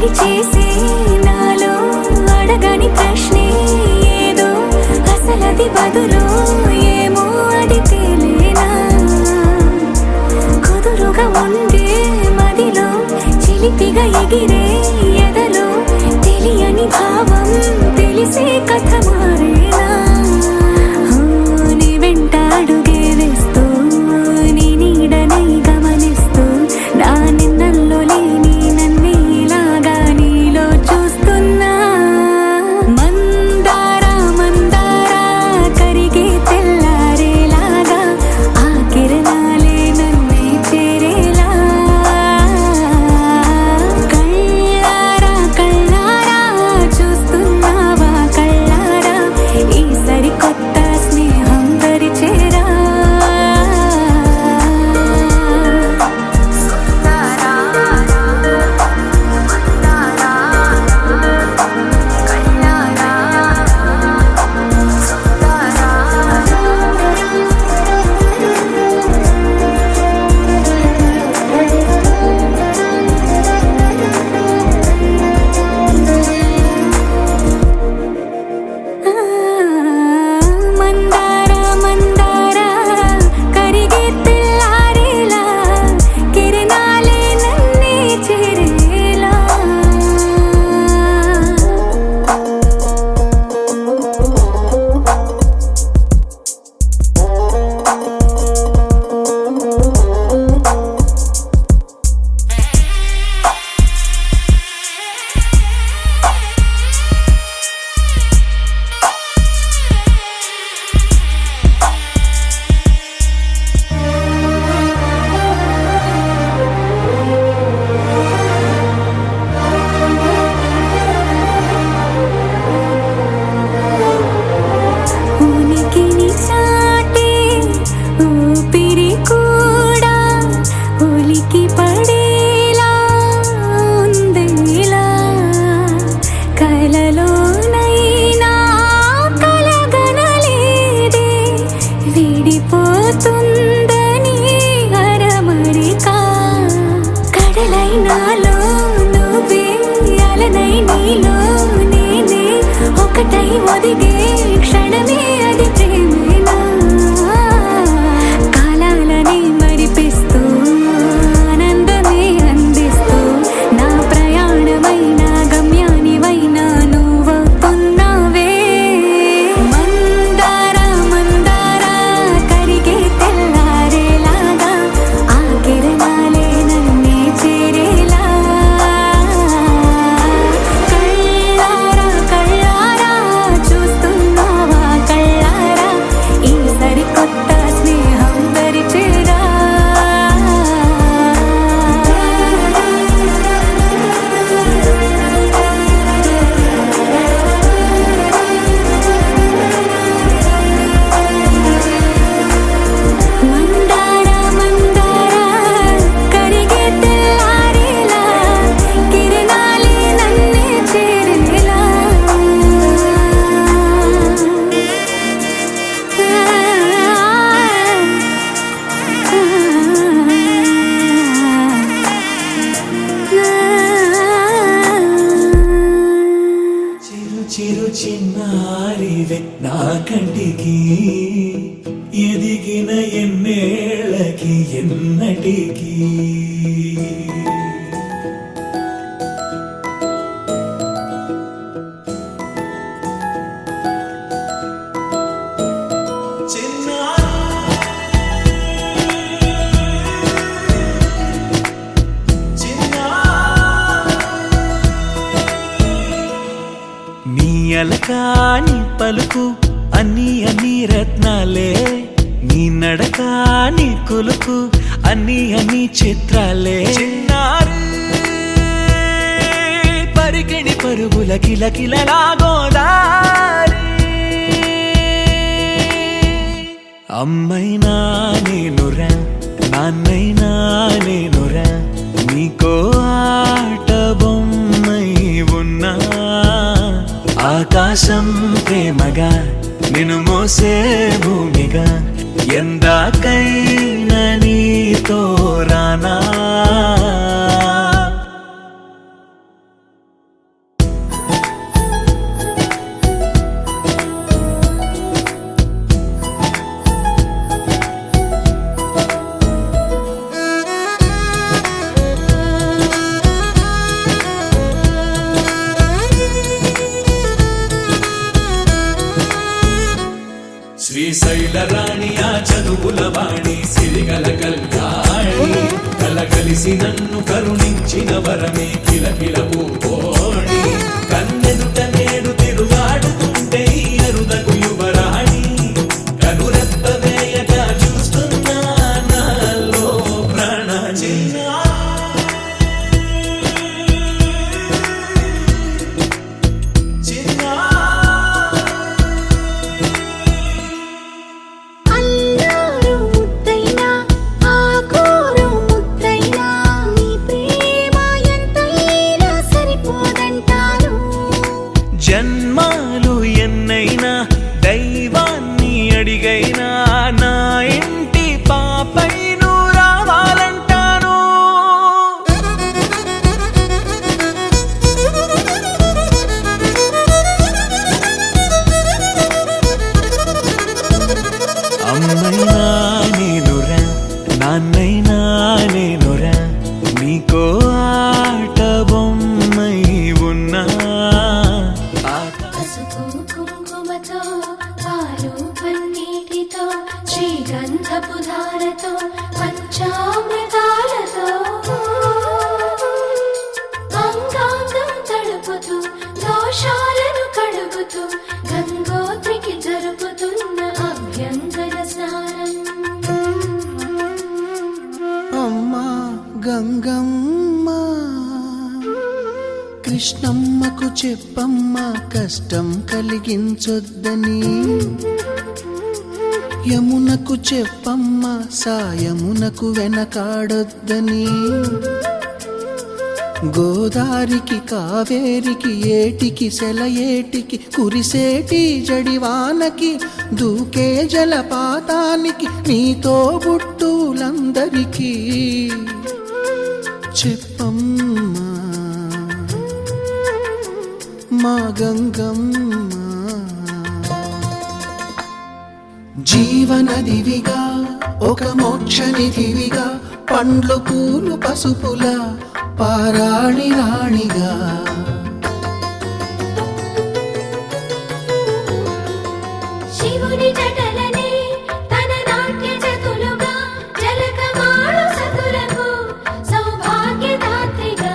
వేడి చేసే నాలో అడగని ప్రశ్నే ఏదో అసలది బదులు ఏమో అది తేలేనా కుదురుగా ఉండే మదిలో చిలిపిగా ఎగిరే ఎదలో తెలియని భావం తెలిసే కథ మారేనా నీ వెంట అడుగే వేస్తూ నీ నీడనై గమనిస్తూ నా నిన్నల్లో లేని నన్నే ఇలాగా నీలో చూస్తున్నా మందారా మందారా కరిగే తెల్లారేలాగా ఆ కిరణాలే నన్నే చేరేలా కళ్ళారా కళ్ళారా చూస్తున్నావా కళ్ళారా ఈ సరికొత్త స్నేహం దరిచేరా మందారా మందారా కరిగే తెల్లారేలా కిరణాలే నన్నే చేరేలా ఉనికిని చాటే ఊపిరి కూడా ఉలికి పడేలా ఉందేలా కలలోనైనా కలగనలేదే విడిపోతుందని అరమరిక కడలై నాలో నువ్వే అలనై నీలో నేనే ఒకటై ఒదిగే క్షణమే అది ప్రేమేనా కాలాలని మరిపిస్తూ ఆనందమే అందిస్తూ నా ప్రయాణమైన గమ్యానివైనా నువ్వవుతున్నావే మందారా మందారా కరిగే తెల్లారేలాగా ఆ కిరణాలే నన్నే చేరేలా కళ్ళారా కళ్ళారా చూస్తున్నావా కళ్ళారా ఈ సరికొత్త స్నేహం దరిచేరా మందారా మందారా కరిగే తెల్లారేలా కిరణాలే నన్నే చేరేలా చిరు చిరు చిన్నారివే నా కంటికి ఎదిగిన ఎన్నేళ్ళకి ఎన్నటికి నీ అలకాని పలుకు అన్ని అన్ని రత్నాలే నీ నడకాని కులుకు అన్ని అన్ని చిత్రాలే చిన్నారు పరికిణి పరుగుల కిలకిలలాగోదారి అమ్మైనా నేనురా నాన్నైనా నేనురా నీకో ఆట బొమ్మై ఉన్నా ఆకాశం ప్రేమగా నిన్ను మోసే భూమిగా ఎందాకైనా నీతో రానా శ్రీశైల రాణి ఆ చదువుల వాణి సిరిగల కళ్యాణి కలగలిసి నన్ను కరుణించిన వరమే కిలకిల పూకోణి కన్నెదుట నేడు తిరుగాడుతుంటే ఈ అరుదకు యువరాణి కనురెప్ప వేయక చూస్తున్నా నాలో ప్రాణ చిన్నా అల్లారు ముద్దైనా ఆకోరు ముద్దైనా నీ ప్రేమ ఎంతైనా సరిపోదంటారు జన్మాలు ఎన్నైనా దైవాన్ని అడిగైనా నా ఇంటి పాపై నువ్వు రావాలంటాను అమ్మైనా నేనురా నాన్నైనా నేనురా నీకో ఆట బొమ్మై ఉన్నా పసుపు కుంకుమతో పాలు పన్నీటితో శ్రీగంధపు ధారతో పంచామృతాలతో అంగాంగం తడుపుతూ దోషాలను కడుగుతూ గంగోత్రికి జరుపుతున్న అభ్యంగన స్నానం అమ్మా గంగమ్మ కృష్ణమ్మకు చెప్పమ్మా కష్టం కలిగించొద్దని యమునకు చెప్పమ్మా సాయమునకు వెనకాడొద్దని గోదారికి కావేరికి ఏటికి సెలయేటికి కురిసేటి జడివానకి దూకే జలపాతానికి నీతో బుట్టులందరికీ చెప్పమ్మా మా గంగమ్మ జీవనదివిగా ఒక మోక్షనిధివిగా పండ్లు పూలు పసుపుల పారాణి రాణిగా శివుని జటలనే తన నాట్య చతులుగా జలకమాడు సతులకు సౌభాగ్యదాత్రిగా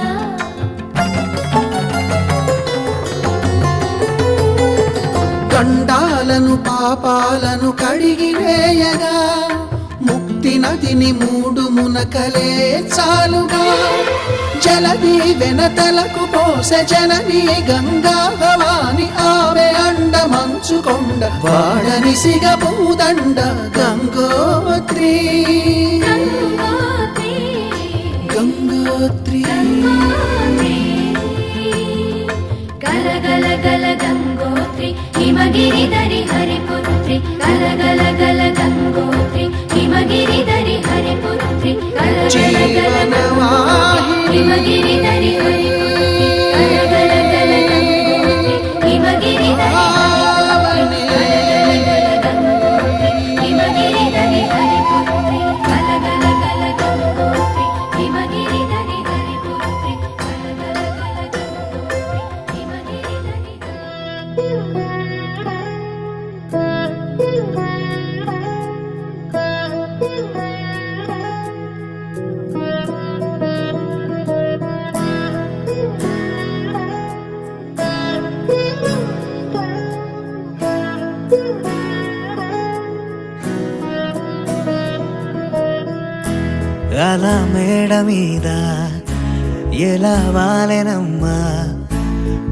గండాలను పాపాలను కడిగివేయగా ముక్తి నదిని మూడు మునకలే చాలుగా జలది వెనతలకు పోసె జనని గంగా భవాని ఆమె అండ మంచుకొండ వాడని సిగ పూదండ గంగోత్రి గంగోత్రి గల గల గల గంగోత్రి హిమగిరిధరి హరిపుత్రి గల గల గల గంగోత్రి హిమగిరిధరి హరిపుత్రి గల గల గల గంగోత్రి హిమగిరిధరి హరిపుత్రి గల గల గల గంగోత్రి హిమగిరిధరి హరిపుత్రి గల గల గల గంగోత్రి హిమగిరిధరి హరిపుత్రి గల గల గల గంగోత్రి హిమగిరిధరి అలా మేడ మీద ఎలా వాలెనమ్మా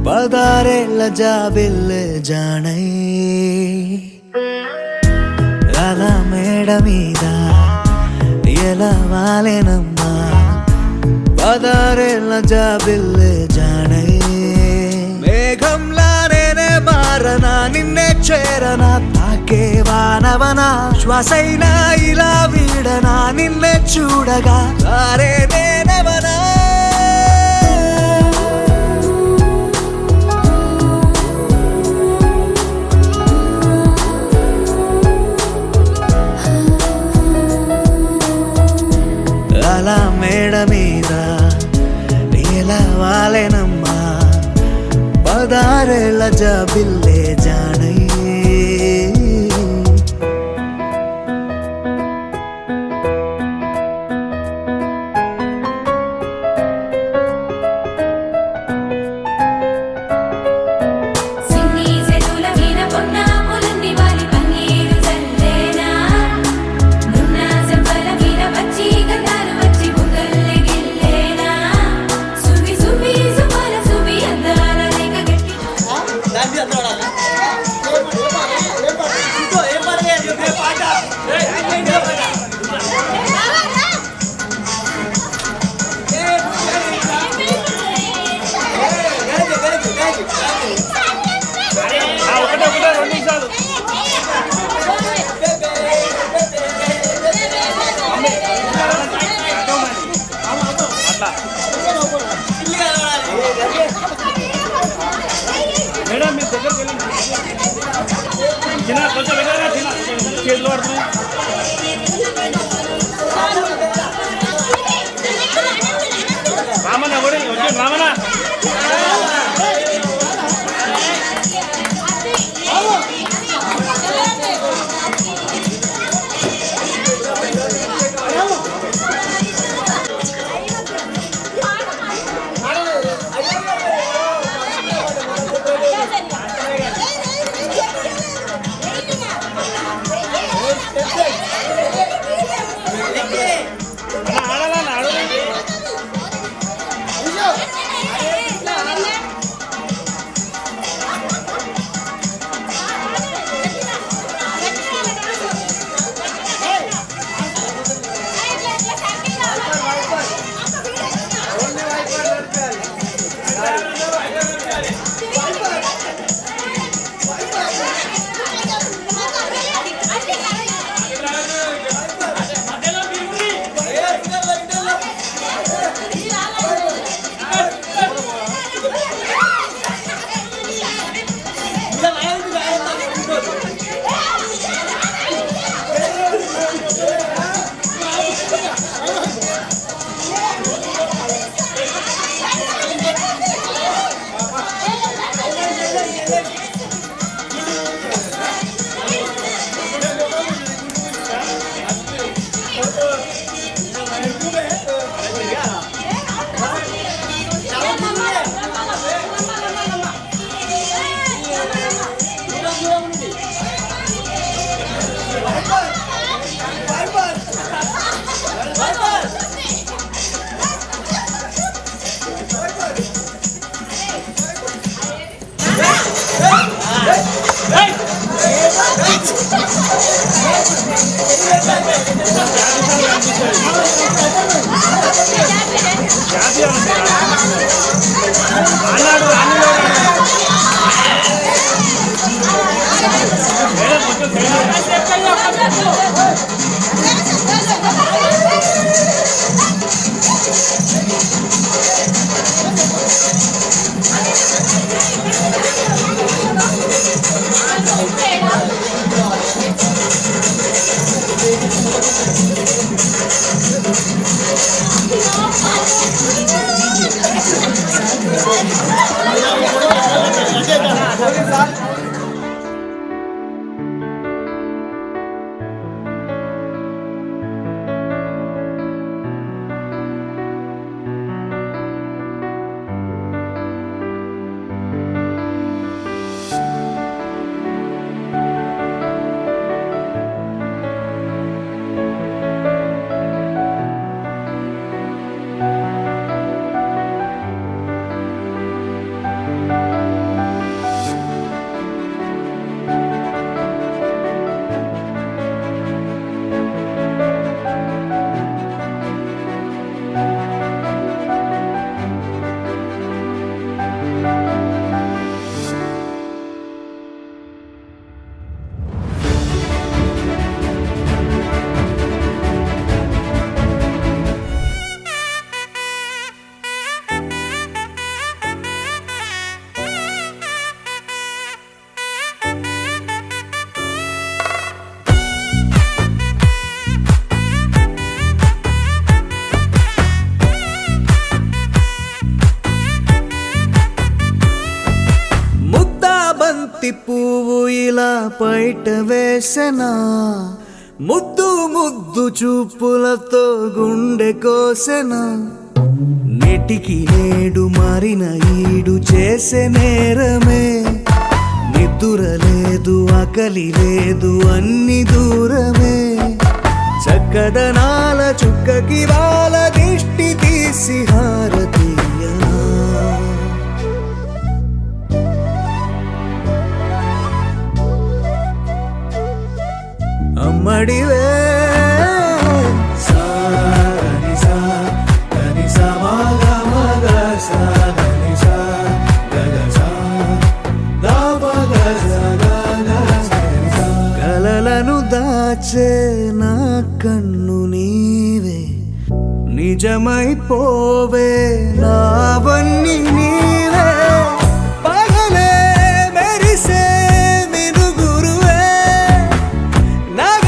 పదారేళ్ళ జాబిల్లె జానై అలా మేడ మీద ఎలా వాలెనమ్మా పదారేళ్ళ జాబిల్లె జానై మేఘంలా నేనే మారనా నిన్నే చేరనా తాకే వానవనా శ్వాసైనా ఇలా వీడనా నిన్నే చూడగా సారే నేనవనా అలా మేడ మీద ఎలా వాలెనమ్మా పదారేళ్ళ జాబిల్లే జానై చేతులు పడుతున్నాయి. రామన్న కూడా వచ్చి రామన్న పువ్వు ఇలా బయట వేసెనా ముద్దు ముద్దు చూపులతో గుండె కోసెనా నెటికి నేడు మారిన ఈడు చేసే నేరమే నిద్ర లేదు ఆకలి లేదు అన్ని దూరమే చక్కదనాల చుక్కకి వాళ్ళ దిష్టి తీసి హారతీయనా అమ్మడివే కలలను దాచే నా కన్ను నీవే నిజమైపోవే నావన్నీ నీవే పగలే మెరిసే మినుగురువే నగ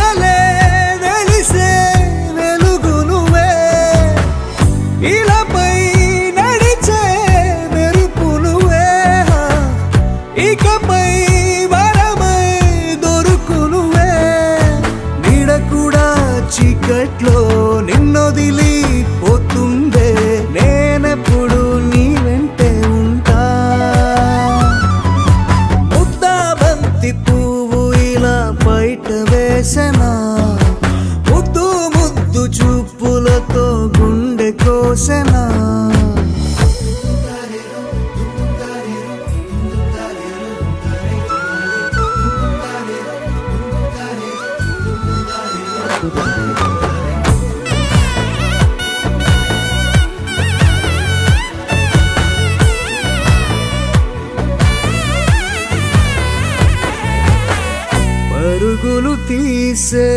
పరుగులు తీసే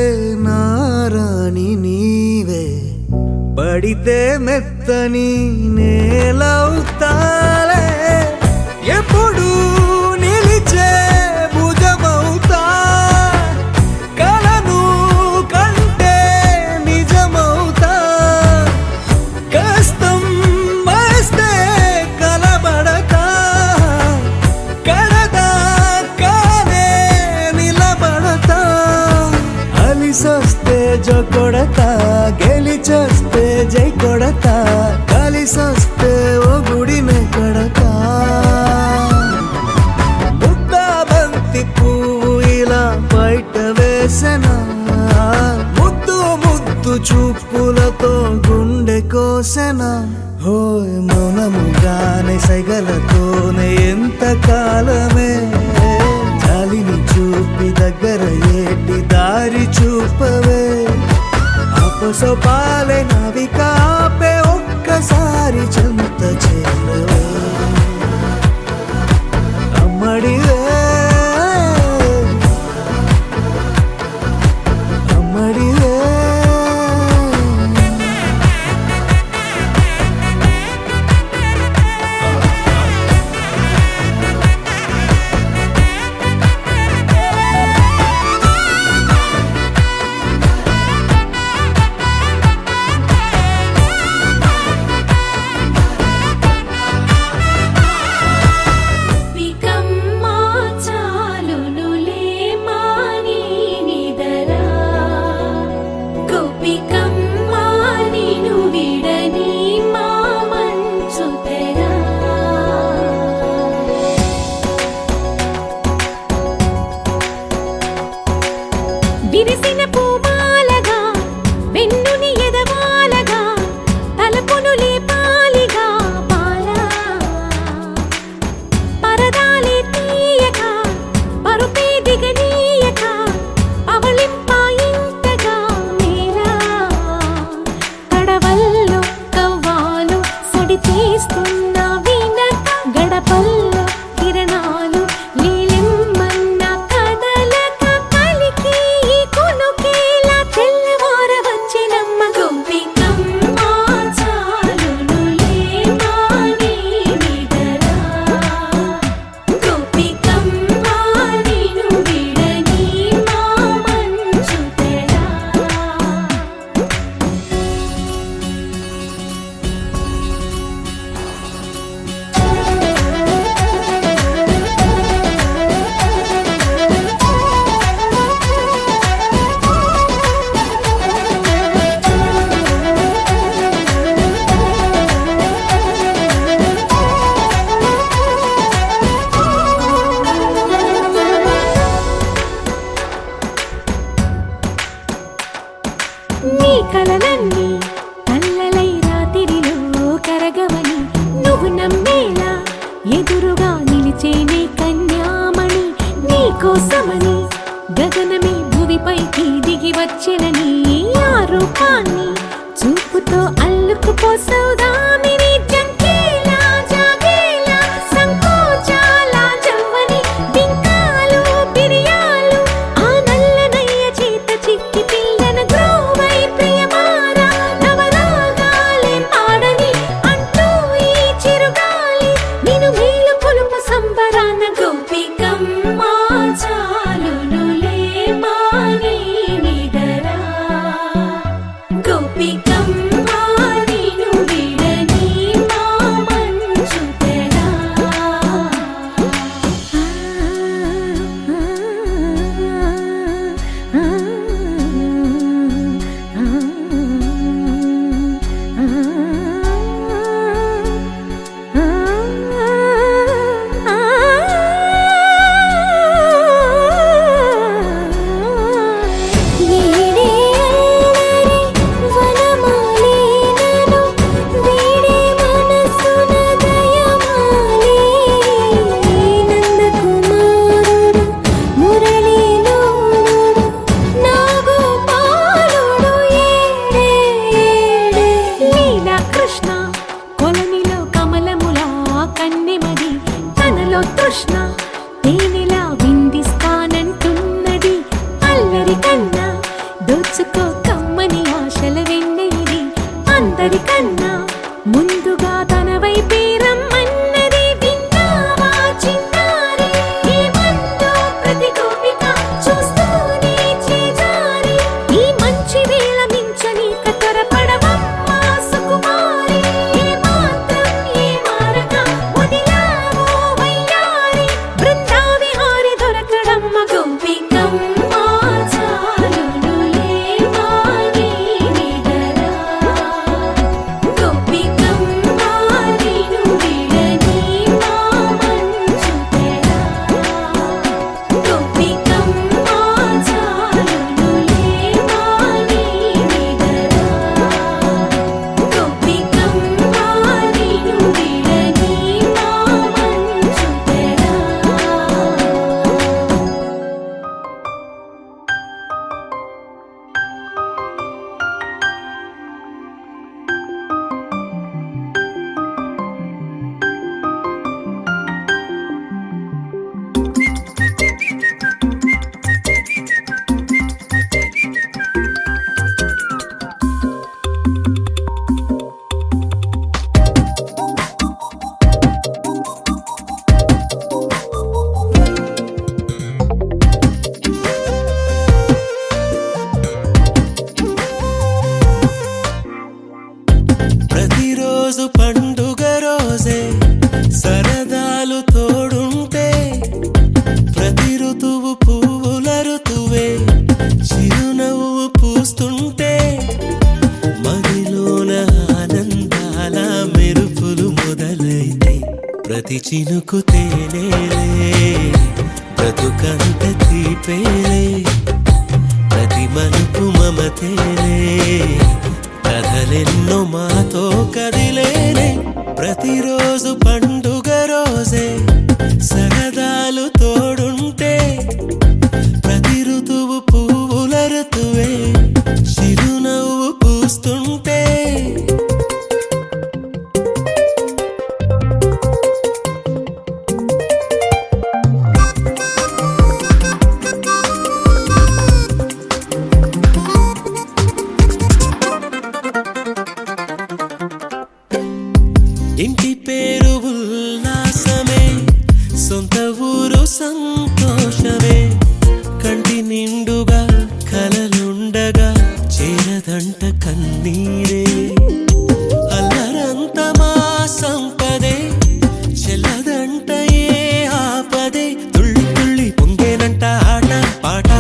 నారాణి నీవే పడితే మెత్తని నేలవుతాలే ఎప్పుడు నిలిచే భుజమవుతా కలను కంటే నిజమవుతా కష్టం వస్తే కలబడతా కడదాకానే నిలబడతా అలిసొస్తే జో కొడతా గెలిచొస్తే జై కొడతా కలిసొస్తే ఓ గుడినే కడతా ముద్దా బంతి పువ్వు ఇలా బయట వేసెనా ముద్దు ముద్దు చూపులతో గుండె కోసెనా హోయ్ మౌనముగానే సైగలతోనే ఎంత కాలమే జాలిని చూపి దగ్గర ఏటి దారి చూపవే ఆపసోపాలే నావిక ఆపే ఒక్కసారి చెంత చేరవే అమ్మడివే అమ్మడివే గోపికమ్మ చాలునులే మాని నిదరా గోపికమ్మ నిను విడని మా మంచు తెరా విరిసిన పూమాలగా వెన్నుని ఎదవాలగా తలపును లేపాలిగా బాలా పరదాలే తీయక పరుపే దిగనీయక అవళింపాయింతగా మేరా కడవల్లో కవ్వాలు సడి చేస్తున్న వినక గడపల్లో కిరణాలు నీలిమ్మన్న కదలక కలికి కొనుకేలా తెల్లవార వచ్చినమ్మ గోపికమ్మ చాలునులే మాని నిదరా గోపికమ్మ నిను విడని మా మంచు తెరా నీ కలలన్నీ కల్లలై రాత్రిలో కరగవని నువ్వు నమ్మేలా ఎదురుగా నిలిచేనే కన్యామణి నీ కోసమని గగనమే భువిపైకి దిగి వచ్చినని ఆ రూపాన్ని చూపుతో అల్లుకుపోసౌదామిని జంకేలా జాగేలా సంకోచాల జవ్వని బింకాలు బిరియాలు ఆ నల్లనయ్య చేత చిక్కి పిల్లన గ్రోవై ప్రియమారా నవరాగాలే పాడని అంటూ ఈ చిరుగాలి నిన్ను మేలు కొలుపు సంబరాన గోపికమ్మ చాలునులే మాని నిదరా గోపికమ్మ నిను విడని మా మంచు తెరా వీడే అల్లరి వనమాలినను వీడే మనసున దయమాలి నందకుమారుడు మురళీలోనుడు నాగోపాలుడు ఏడే లీలా కృష్ణ కొలనిలో కమలములా కన్నెమది తనలో తృష్ణ తేనెలా విందిస్తానంటున్నది సరదాలు తోడుంటే ప్రతి ఋతువు పువ్వుల ఋతువే చిరునవ్వు పూస్తుంటే మదిలోన ఆనందాల మెరుపులు మొదలైతే ప్రతి చినుకు తేనేలే బ్రతుకంత తీపేలే ప్రతి మలుపు మమతేలే కథలెన్నో మాతో కదిలేలే ప్రతిరోజు పండుగ రోజే సరదాలు తోడుంటే ప్రతి ఋతువు పువ్వుల ఋతువే చిరునవ్వు పూస్తుంటే ఇంటి పేరు ఉల్లాసమే సొంత ఊరు సంతోషమే కంటి నిండుగా కలలుండగా చేరదంట కన్నీరే అల్లరంత మా సంపదే చెల్లదంట ఏ ఆపదే తుళ్ళి తుళ్ళి పొంగేనంట ఆట పాట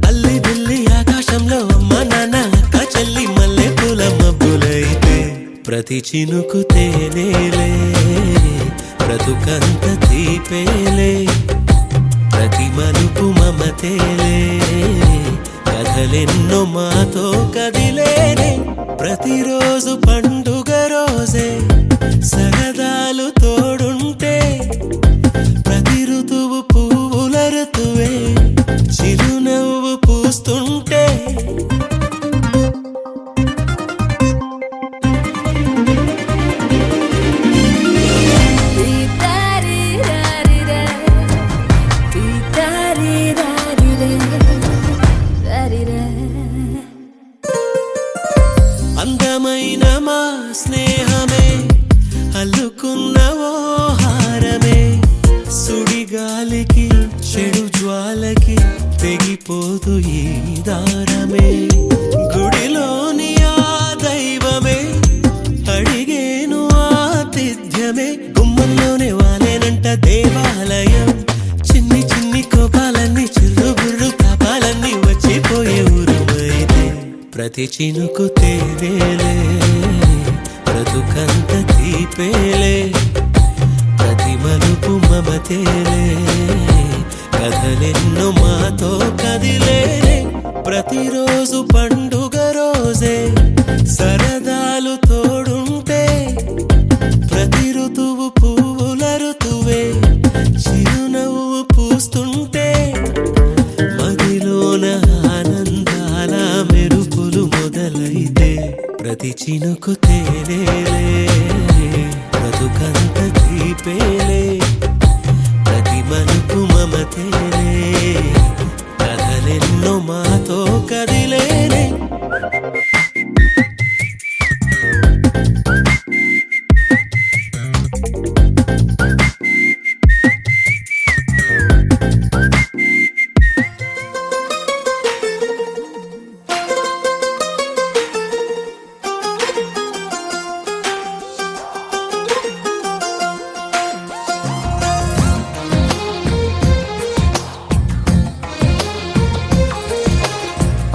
అల్లి బిల్లి ఆకాశంలో అమ్మ నాన్న అక్క చెల్లి మల్లె పూల మబ్బులైతే ప్రతి చినుకు తేనేలే బ్రతుకంత తీపేలే ప్రతి మలుపు మమతేలే కథలెన్నో మాతో కదిలేనే ప్రతిరోజు పండుగ రోజే సరదాలు తోడుంటే ప్రతి ఋతువు పువ్వుల ఋతువే చిరునవ్వు పూస్తుంటే అందమైన మా స్నేహమే అల్లుకున్న ఓ హారమే సుడిగాలికి చెడు జ్వాలకి తెగిపోదు ఈ దారమే గుడిలోని ఆ దైవమే అడిగేను ఆతిథ్యమే గుమ్మంలోనే వాలేనంట దేవాలయం చిన్ని చిన్ని కోపాలన్నీ చిల్లు బుర్రు తాపాలన్నీ వచ్చిపోయే ఊరుమైతే ప్రతి చినుకు తేనేలే బ్రతుకంత తీపేలే ప్రతి మలుపు మమతేలే కథలెన్నో మాతో కదిలేనే ప్రతిరోజు పండుగ రోజే సరదాలు తోడుంటే ప్రతి ఋతువు పువ్వుల ఋతువే చిరునవ్వు పూస్తుంటే మదిలోన ఆనందాల మెరుపులు మొదలైతే ప్రతి చినుకు తేనేలే బ్రతుకంత తీపేలే ప్రతి మలుపు మమతేలే కథలెన్నో మాతో కదిలేనే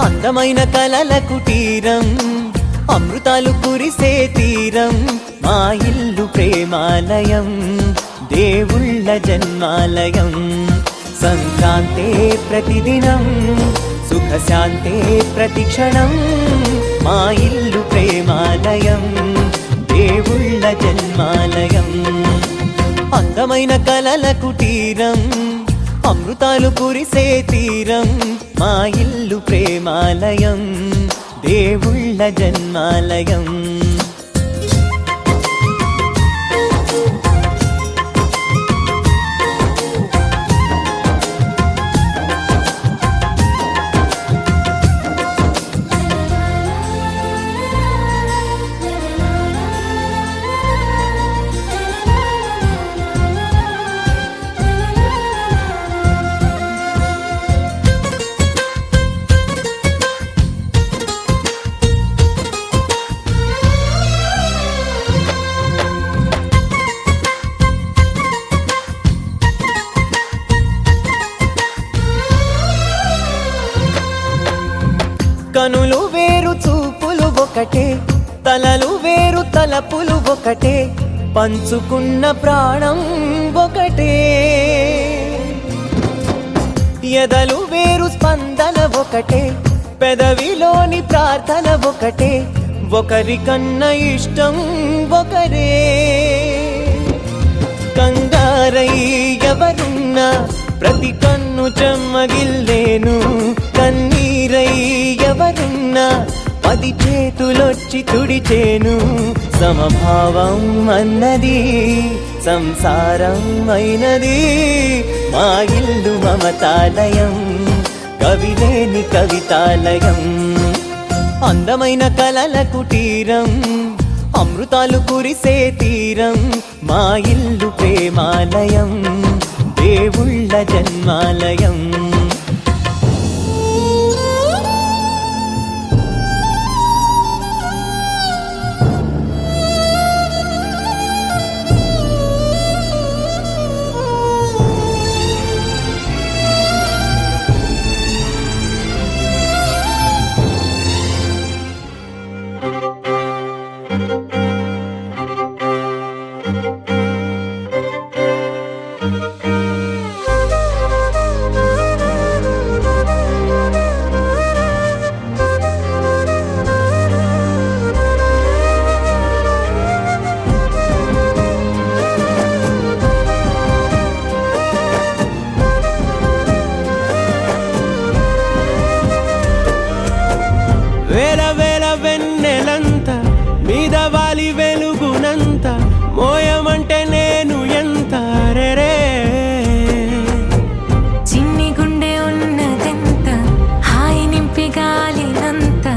అందమైన కలల కుటీరం అమృతాలు కురిసే తీరం మా ఇల్లు ప్రేమాలయం దేవుళ్ళ జన్మాలయం సంక్రాంతే ప్రతిదినం సుఖశాంతే ప్రతిక్షణం మా ఇల్లు ప్రేమాలయం దేవుళ్ళ జన్మాలయం అందమైన కలల కుటీరం అమృతాలు కురిసే తీరం మా ఇల్లు ప్రేమాలయం దేవుళ్ళ జన్మాలయం కనులు వేరు చూపులు ఒకటే, తలలు వేరు తలపులు ఒకటే, పంచుకున్న ప్రాణం ఒకటే. ఎదలు వేరు స్పందన ఒకటే, పెదవిలోని ప్రార్థన ఒకటే, ఒకరికన్నా ఇష్టం ఒకరే. కంగారై ఎవరున్నా ప్రతి కన్ను చెమ్మగిల్లేను, కన్నీరై ఎవరున్నా 10 చేతులొచ్చి తుడిచేను. సమభావం అన్నది సంసారం అయినది, మా ఇల్లు మమతాలయం, కవిలేని కవితాలయం. అందమైన కలల కుటీరం, అమృతాలు కురిసే తీరం, మా ఇల్లు ప్రేమాలయం, దేవుళ్ళ జన్మాలయం. వేల వేల వెన్నెలంత మీద వాలి వెలుగునంత, మోయమంటే నేను ఎంత రే. చిన్ని గుండె ఉన్నదెంత, హాయి నింపి గాలినంత,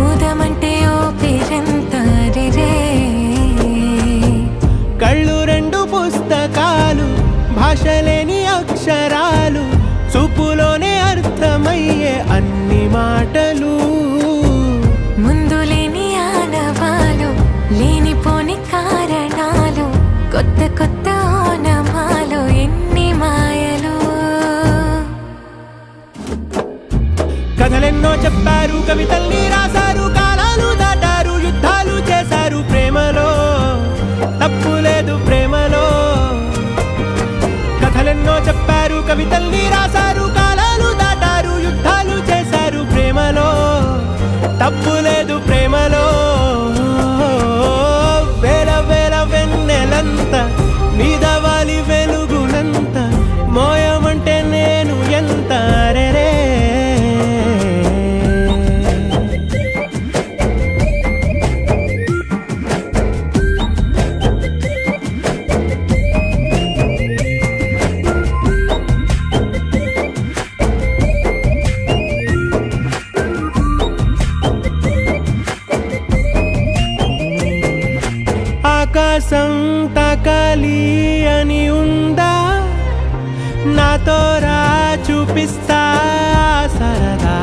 ఊదమంటే ఓపిరెంత రే. కళ్ళు 2 పుస్తకాలు, భాషలేని అక్షరాలు, చూపులోనే అర్థమయ్యే అన్ని మాటలు. ముందు లేని ఆనవాలు, లేనిపోని కారణాలు, కొత్త కొత్త ఓనమాలు, ఎన్ని మాయలు. కథలెన్నో చెప్పారు, కవితల్ని రాశారు, కాలాలు దాటారు, యుద్ధాలు చేశారు, ప్రేమలో తప్పు లేదు ప్రేమలో. కథలెన్నో చెప్పారు, కవితల్ని రాశారు, కాలాలు దాటారు, యుద్ధాలు చేశారు, ప్రేమలో తప్పు లేదు ప్రేమలో. వేల వేల వెన్నెలంత మీద వాలి వెలుగునంత, మోయమంటే నేను ఎంత రే. ఆకాశం తాకాలి అని ఉందా, నాతో రా చూపిస్తా సరదా.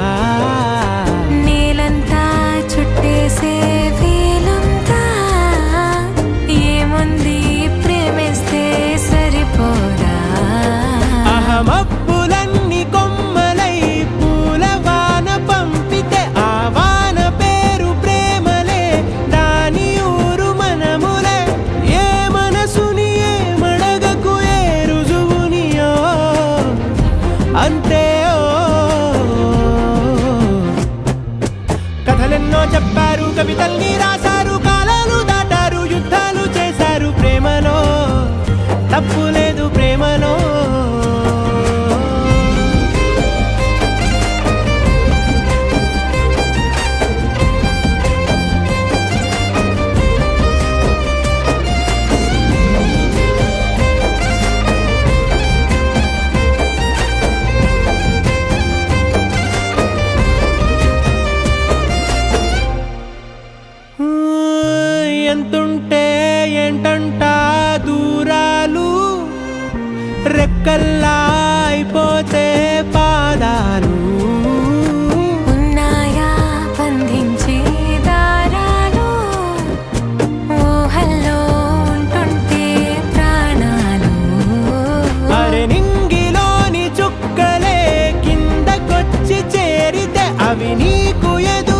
నేలంతా చుట్టేసే వీలుందా, ఏముంది ప్రేమిస్తే సరిపోదా. అహమప్పులన్నీ కొమ్మలై పూలవాన పంపితే, ఆ వాన పేరు ప్రేమలే, దాని ఊరు మనములే. ఏ మనసుని ఏ మడగకు, ఏ రుజువునియో అంతే. కథలెన్నో చెప్పారు, కవితల్ని రాశారు, కాలాలు దాటారు, యుద్ధాలు చేశారు, ప్రేమలో తప్పు లేదు ప్రేమలో. ఎంతుంటే ఏంటంట దూరాలు, రెక్కల్లా అయిపోతే పాదాలు. ఉన్నాయా బంధించే దారాలు, ఊహల్లో ఉంటుంటే ప్రాణాలు. అరే నింగిలోని చుక్కలే కిందకొచ్చి చేరితే, అవి నీకు ఎదు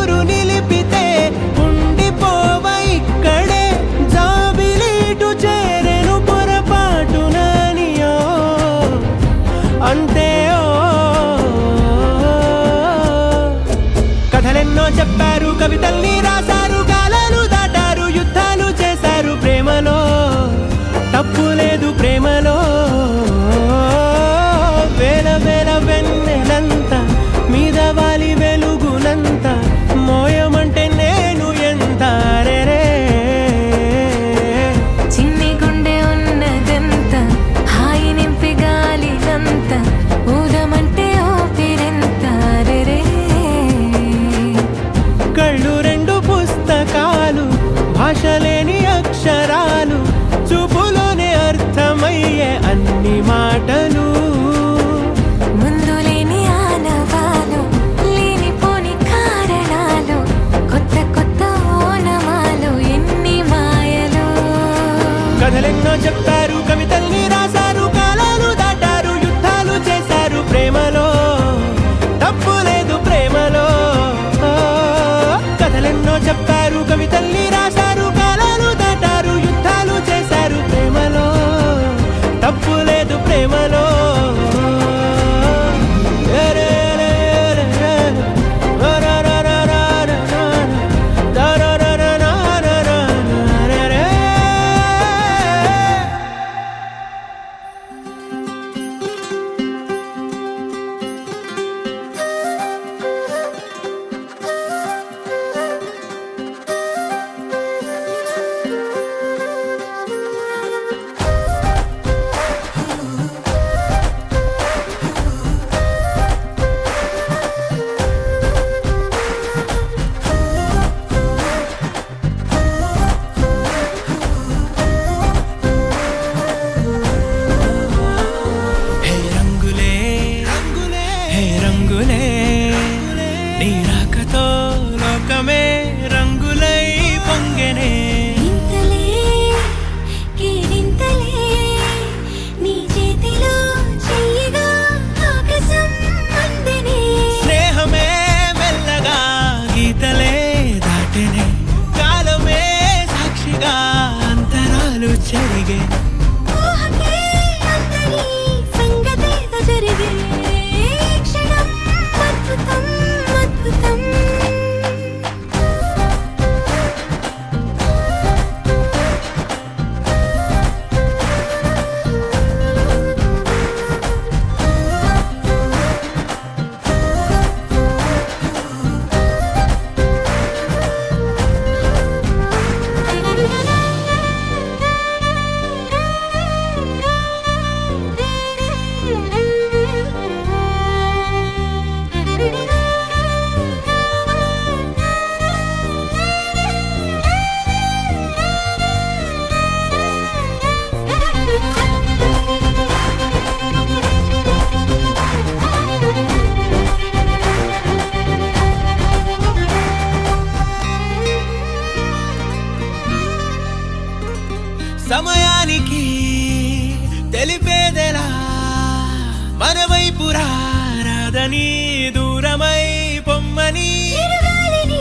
చేరని దూరమై పొమ్మని చిరుగాలిని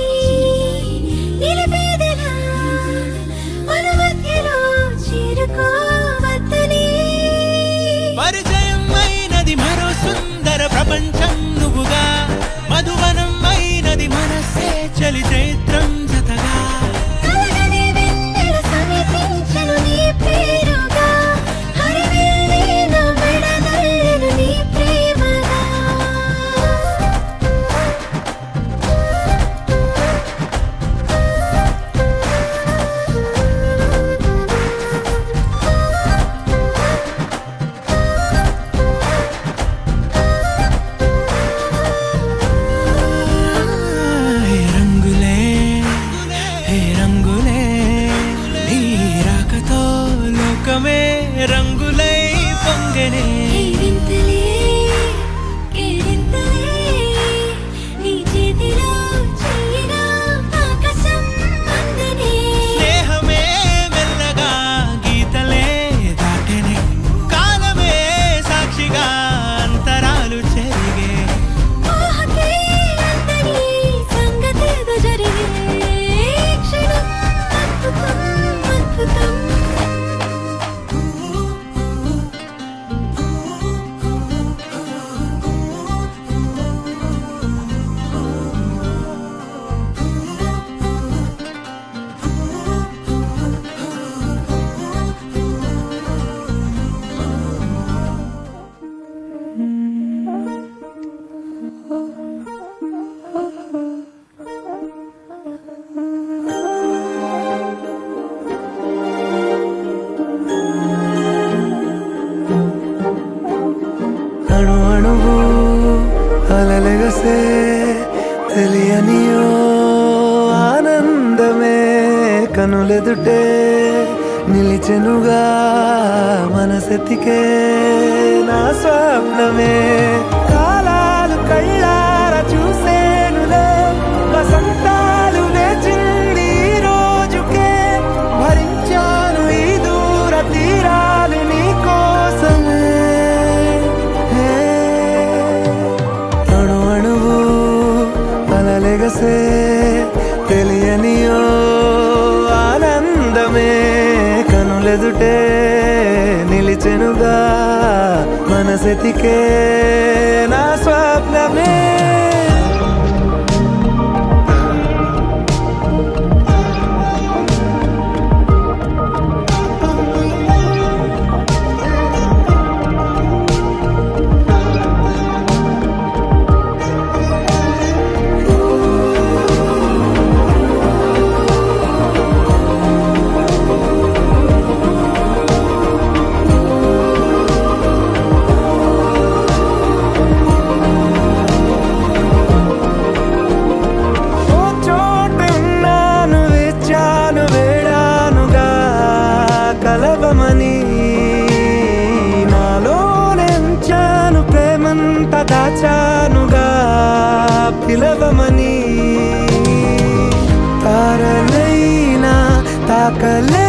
నిలిపేదెలా అనుమతిలో చేరుకోవద్దని పరిచయం అయినది మరో సుందర ప్రపంచం నువ్వుగా మధువనం అయినది మనసే చలి చైత్రం జతగా కలగని వెన్నెల సమీపించను నీ పేరుగా హరివెల్లి నా మెడదల్లెను నీ ప్రేమగా హే రంగులే హే రంగులే నీ రాకతో లోకమే రంగులై పొంగనే కేరింతలే కేరింతలే నీ చేతిలో చెయ్యిగా ఆకాశం అందనే స్నేహమే మెల్లగా గీతలే దాటెనే కాలమే సాక్షిగా అంతరాలు చెరిగే ఊహకే అందని సంగతేదో జరిగే క్షణం అద్భుతం అద్భుతం అణు అణువు అలలెగసే తెలియనియో ఆనందమే కనులెదుటే నిలిచెనుగా మనసెతికే నా స్వప్నమే కాలాలు కళ్ళార చూసేనులే వసంతాలు వేచింది ఈ రోజుకే భరించాను ఈ దూర తీరాలు నీ కోసమే అణు అణువు అలలెగసే తెలియనియో ఆనందమే కనులెదుటే నిలిచెనుగా మనసెతికే నా స్వప్నమే ఓ చోటు ఉన్నాను వేచాను వేడానుగా కలవమని నాలోనెంచాను ప్రేమంత దాచానుగా పిలవమని తారలైనా తాకలే